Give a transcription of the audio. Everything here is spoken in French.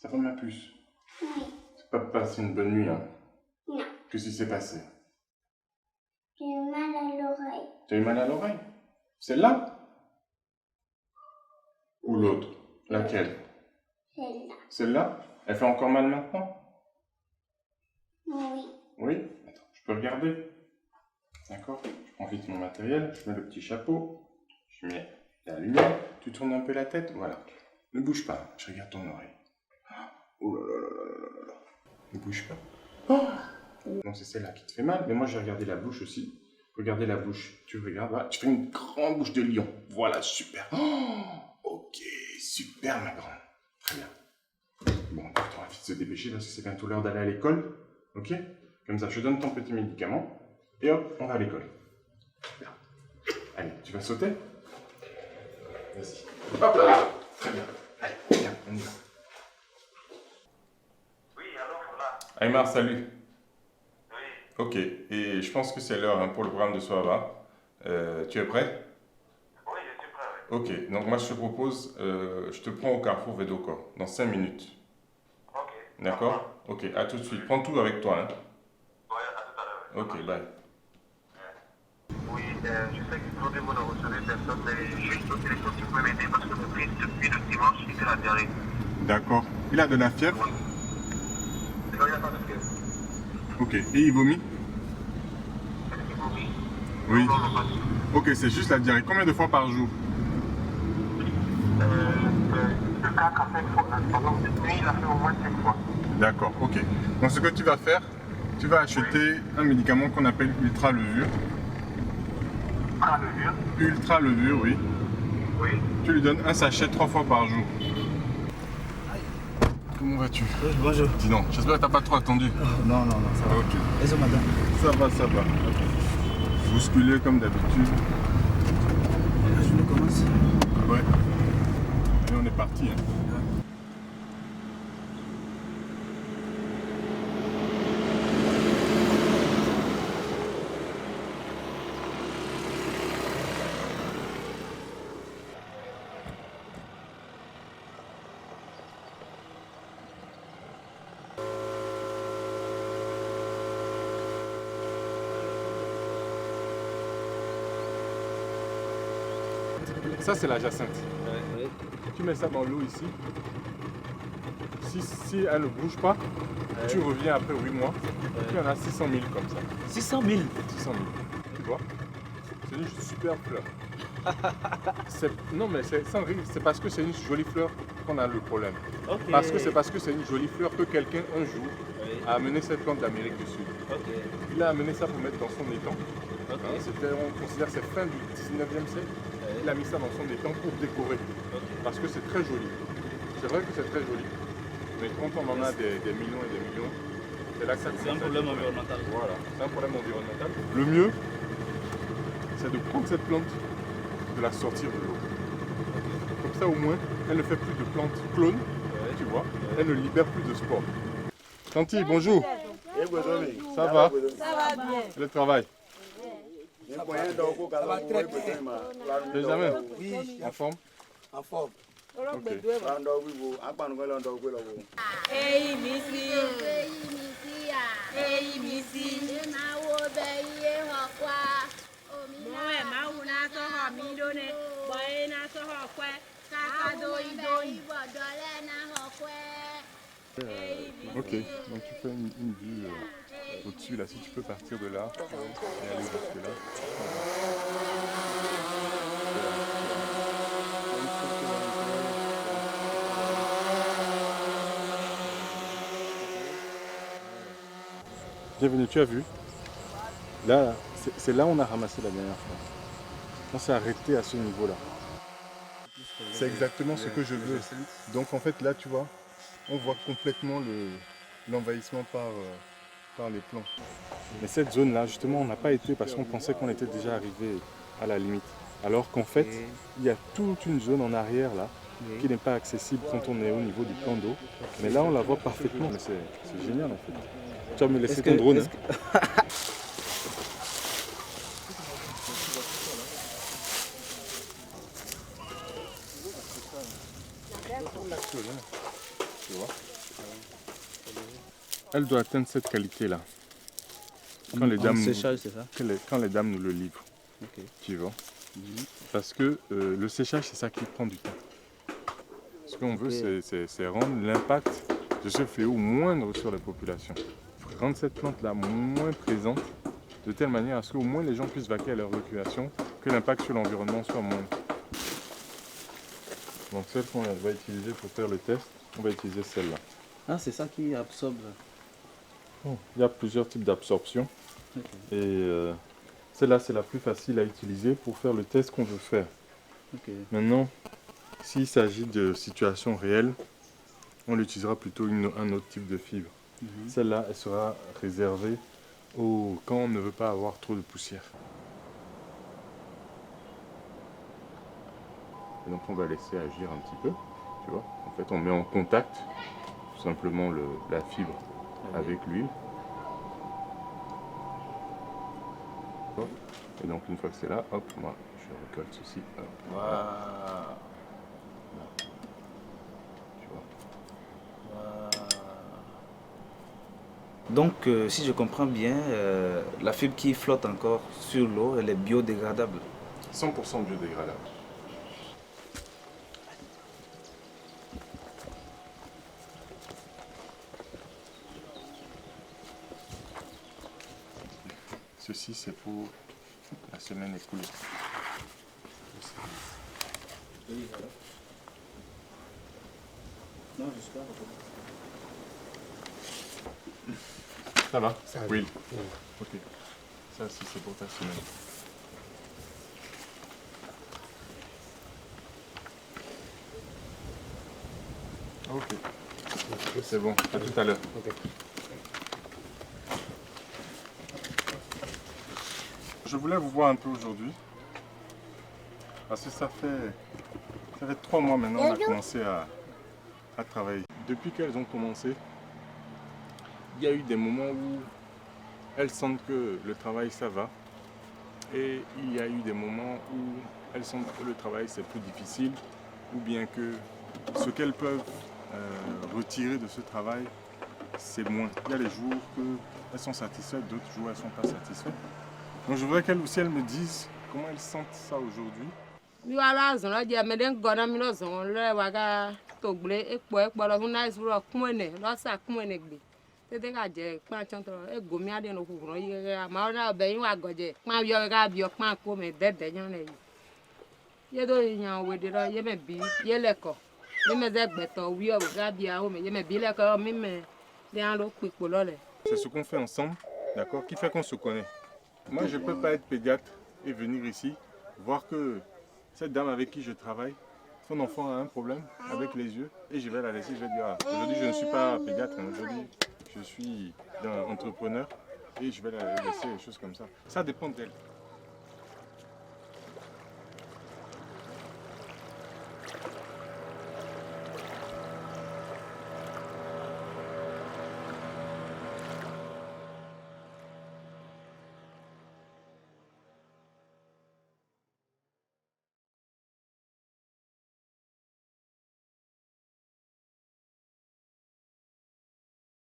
Ça va ma puce? Oui. C'est pas passé une bonne nuit, hein? Non. Qu'est-ce qui s'est passé? J'ai eu mal à l'oreille. Tu as eu mal à l'oreille? Celle-là? Ou l'autre? Laquelle? Celle-là. Celle-là? Elle fait encore mal maintenant? Oui. Oui? Attends, je peux regarder? D'accord? Je prends vite mon matériel, je mets le petit chapeau, je mets la lumière, tu tournes un peu la tête, voilà. Ne bouge pas, je regarde ton oreille. Oh là là là là là là là. Ne bouge pas. Oh! Donc c'est celle-là qui te fait mal, mais moi j'ai regardé la bouche aussi. Regardez la bouche, tu regardes, voilà, tu fais une grande bouche de lion. Voilà, super. Oh, ok, super ma grande. Très bien. Bon, on va vite se dépêcher parce que c'est bientôt l'heure d'aller à l'école. Ok? Comme ça, je te donne ton petit médicament. Et hop, on va à l'école. Super. Allez, tu vas sauter? Vas-y. Hop là! Très bien. Allez, viens, on y va. Oui, alors voilà. Aymar, salut. Oui, Ok, et je pense que c'est l'heure hein, pour le programme de Soava. Tu es prêt? oui, je suis prêt, oui. Ok, donc moi je te propose, je te prends au carrefour Védocor dans 5 minutes. Ok. D'accord? Ok, à tout de suite. Prends tout avec toi. Hein. Oui, à tout à l'heure. Oui. Ok, bye. Oui, je sais que aujourd'hui vous ne recevez personne, mais juste au téléphone, si vous pouvez m'aider parce que mon fils, depuis le dimanche, il fait la diarrhée. D'accord. Il a de la fièvre? Non, il n'y a pas de fièvre. Ok, et il vomit? Il vomit. Oui. Non, non, pas du tout. Ok, c'est juste la diarrhée. Combien de fois par jour? De 4 à 5 fois. Pendant cette nuit, il a fait au moins 5 fois. D'accord, ok. Donc ce que tu vas faire, tu vas acheter un médicament qu'on appelle ultra levure. Ah, le vieux? Ultra levure, oui. Oui. Tu lui donnes un sachet 3 fois par jour. Comment vas-tu? Oui, bonjour. Dis donc, j'espère que t'as pas trop attendu. Non, ça va. Ok. Bonjour, madame. Ça va, ça va. Bousculé comme d'habitude. La journée commence. Ouais. Allez, on est parti. Hein. Ça, c'est la jacinthe. Oui. Tu mets ça dans l'eau ici. Si elle ne bouge pas, tu reviens après 8 mois. Et puis on a 600 000 comme ça. 600 000. 600 000. Tu vois? C'est une super fleur. Non, mais c'est sans rire, c'est parce que c'est une jolie fleur qu'on a le problème. Ok. Parce que c'est parce que c'est une jolie fleur que quelqu'un, un jour, Oui. a amené cette plante d'Amérique du Sud. Ok. Il a amené ça pour mettre dans son étang. Ok. Hein, on considère que c'est fin du 19e siècle. Il a mis ça dans son étang pour décorer. Ok. Parce que c'est très joli. C'est vrai que c'est très joli. Mais quand on en a des millions et des millions, c'est là que ça C'est un problème environnemental. Voilà, c'est un problème environnemental. Le mieux, c'est de prendre cette plante, de la sortir de l'eau. Comme ça, au moins, elle ne fait plus de plantes clones, tu vois. Elle ne libère plus de spores. Tanti, bonjour. Ça va? Ça va bien. Le travail? Ça va très bien. Benjamin, Oui, en forme? en forme. Ok. Eyi mi si. Eyi mi si. Mo ẹ̀ máa wù náà sọ̀rọ̀ mi lónìí. Bọ̀yé náà sọ̀rọ̀ pẹ́. Kàkà dóyin dóyin. Ok, donc tu fais une vue au-dessus là, si tu peux partir de là et aller jusque là. Bienvenue, tu as vu? Là, c'est là où on a ramassé la dernière fois. On s'est arrêté à ce niveau-là. C'est exactement ce que je veux. Donc en fait là, tu vois, on voit complètement l'envahissement par les plants. Mais cette zone-là, justement, on n'a pas été parce qu'on pensait qu'on était déjà arrivé à la limite. Alors qu'en fait, il y a toute une zone en arrière là qui n'est pas accessible quand on est au niveau du plan d'eau. Mais là, on la voit parfaitement. Mais c'est génial en fait. Tu vas me laisser ton drone. Hein. Tu vois? elle doit atteindre cette qualité-là. Quand les dames, séchage, c'est ça? quand les dames nous le livrent. Ok. Tu vois. Parce que le séchage, c'est ça qui prend du temps. Ce qu'on veut, c'est rendre l'impact de ce fléau moindre sur la population. Rendre cette plante-là moins présente, de telle manière à ce qu'au moins les gens puissent vaquer à leur occupation, que l'impact sur l'environnement soit moindre. Donc celle qu'on va utiliser pour faire le test, on va utiliser celle-là. Ah, c'est ça qui absorbe. Il y a plusieurs types d'absorption. Ok. Et celle-là, c'est la plus facile à utiliser pour faire le test qu'on veut faire. Ok. Maintenant, s'il s'agit de situations réelles, on utilisera plutôt un autre type de fibre. Celle-là, elle sera réservée quand on ne veut pas avoir trop de poussière. Et donc on va laisser agir un petit peu, tu vois. En fait, on met en contact tout simplement la fibre avec l'huile. Et donc une fois que c'est là, hop, moi je récolte ceci. Hop, Waouh. tu vois. Donc, si je comprends bien, la fibre qui flotte encore sur l'eau, elle est biodégradable. 100% biodégradable. Ceci, c'est pour la semaine écoulée. Non, jusqu'à. Ça va? Oui. Ok. Ça aussi, c'est pour ta semaine. Ok. C'est bon. À tout à l'heure. Je voulais vous voir un peu aujourd'hui. Parce que ça fait 3 mois maintenant qu'on a commencé à travailler. Depuis qu'elles ont commencé, il y a eu des moments où elles sentent que le travail ça va. Et il y a eu des moments où elles sentent que le travail c'est plus difficile. Ou bien que ce qu'elles peuvent retirer de ce travail, c'est moins. Il y a des jours qu'elles sont satisfaites, d'autres jours elles ne sont pas satisfaites. Donc je voudrais qu'elles aussi elles me disent comment elles sentent ça aujourd'hui. C'est ce qu'on fait ensemble, d'accord, qui fait qu'on se connaît. Moi, je ne peux pas être pédiatre et venir ici, voir que cette dame avec qui je travaille, son enfant a un problème avec les yeux, et je vais la laisser, je vais dire, ah, aujourd'hui je ne suis pas pédiatre, aujourd'hui je suis un entrepreneur, et je vais la laisser, des choses comme ça. Ça dépend d'elle.